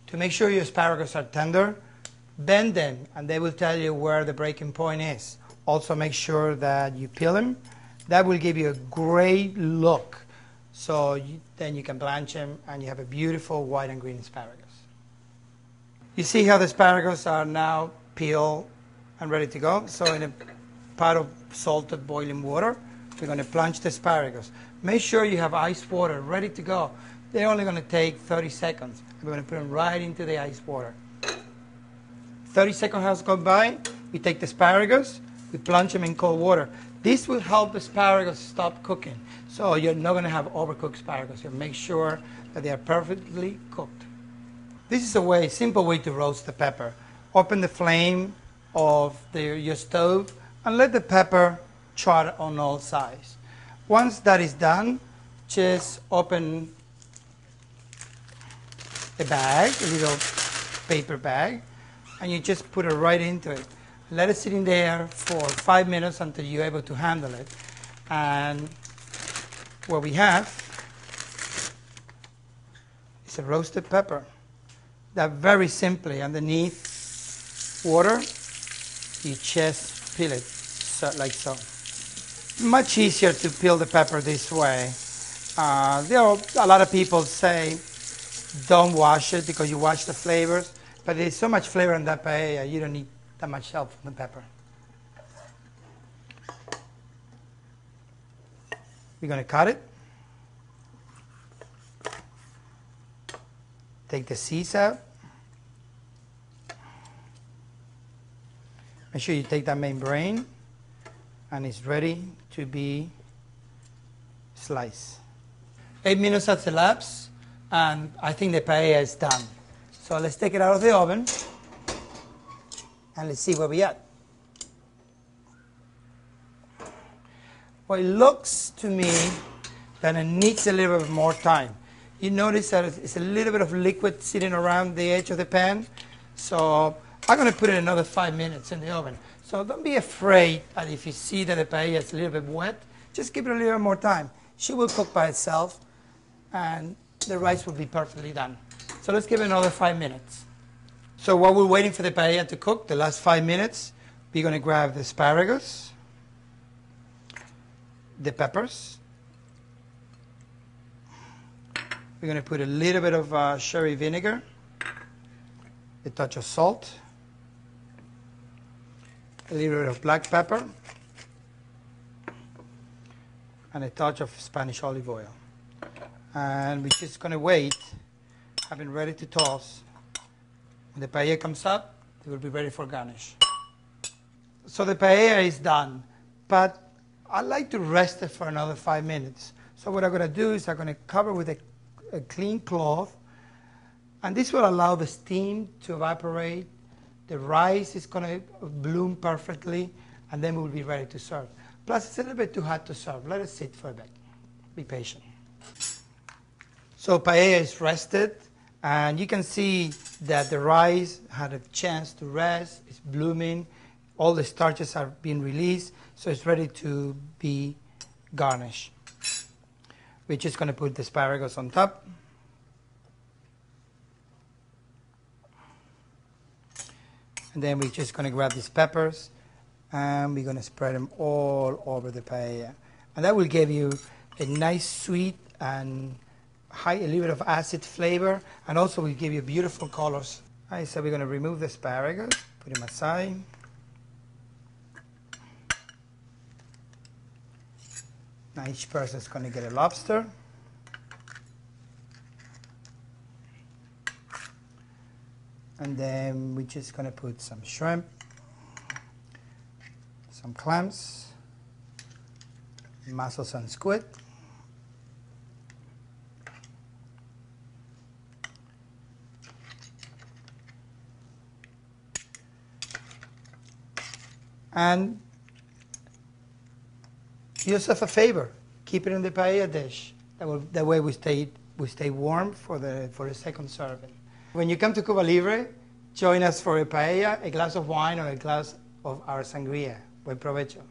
To make sure your asparagus are tender, bend them and they will tell you where the breaking point is. Also make sure that you peel them. That will give you a great look. So then you can blanch them and you have a beautiful white and green asparagus. You see how the asparagus are now peeled and ready to go. So in a pot of salted boiling water, we're going to plunge the asparagus. Make sure you have ice water ready to go. They're only going to take 30 seconds. We're going to put them right into the ice water. 30 seconds has gone by. We take the asparagus, we plunge them in cold water. This will help asparagus stop cooking. So you're not going to have overcooked asparagus. You make sure that they are perfectly cooked. This is a simple way to roast the pepper. Open the flame of your stove and let the pepper char on all sides. Once that is done, just open a bag, a little paper bag, and you just put it right into it. Let it sit in there for 5 minutes until you're able to handle it. And what we have is a roasted pepper that very simply underneath water, you just peel it like so. Much easier to peel the pepper this way. There are a lot of people say don't wash it because you wash the flavors, but there's so much flavor in that paella, you don't need that much help from the pepper. We're going to cut it. Take the seeds out. Make sure you take that main brain and it's ready to be sliced. 8 minutes has elapsed and I think the paella is done. So let's take it out of the oven and let's see where we at. Well, it looks to me that it needs a little bit more time. You notice that it's a little bit of liquid sitting around the edge of the pan. So I'm going to put it another 5 minutes in the oven. So don't be afraid that if you see that the paella is a little bit wet, just give it a little more time. She will cook by itself and the rice will be perfectly done. So let's give it another 5 minutes. So while we're waiting for the paella to cook, the last 5 minutes, we're going to grab the asparagus, the peppers. We're going to put a little bit of sherry vinegar, a touch of salt, a little bit of black pepper, and a touch of Spanish olive oil. And we're just going to wait, having ready to toss. When the paella comes up, it will be ready for garnish. So the paella is done, but I like to rest it for another 5 minutes. So what I'm going to do is I'm going to cover with a clean cloth, and this will allow the steam to evaporate. The rice is going to bloom perfectly, and then we'll be ready to serve. Plus, it's a little bit too hot to serve. Let it sit for a bit. Be patient. So paella is rested, and you can see that the rice had a chance to rest. It's blooming. All the starches are being released, so it's ready to be garnished. We're just going to put the asparagus on top. And then we're just going to grab these peppers and we're going to spread them all over the paella. And that will give you a nice sweet and a little bit of acid flavor, and also will give you beautiful colors. All right, so we're going to remove the asparagus, put them aside. Now each person is going to get a lobster. And then we're just going to put some shrimp, some clams, mussels and squid. And do yourself a favor, keep it in the paella dish. That way we stay warm for the second serving. When you come to Cuba Libre, join us for a paella, a glass of wine, or a glass of our sangria. Buen provecho.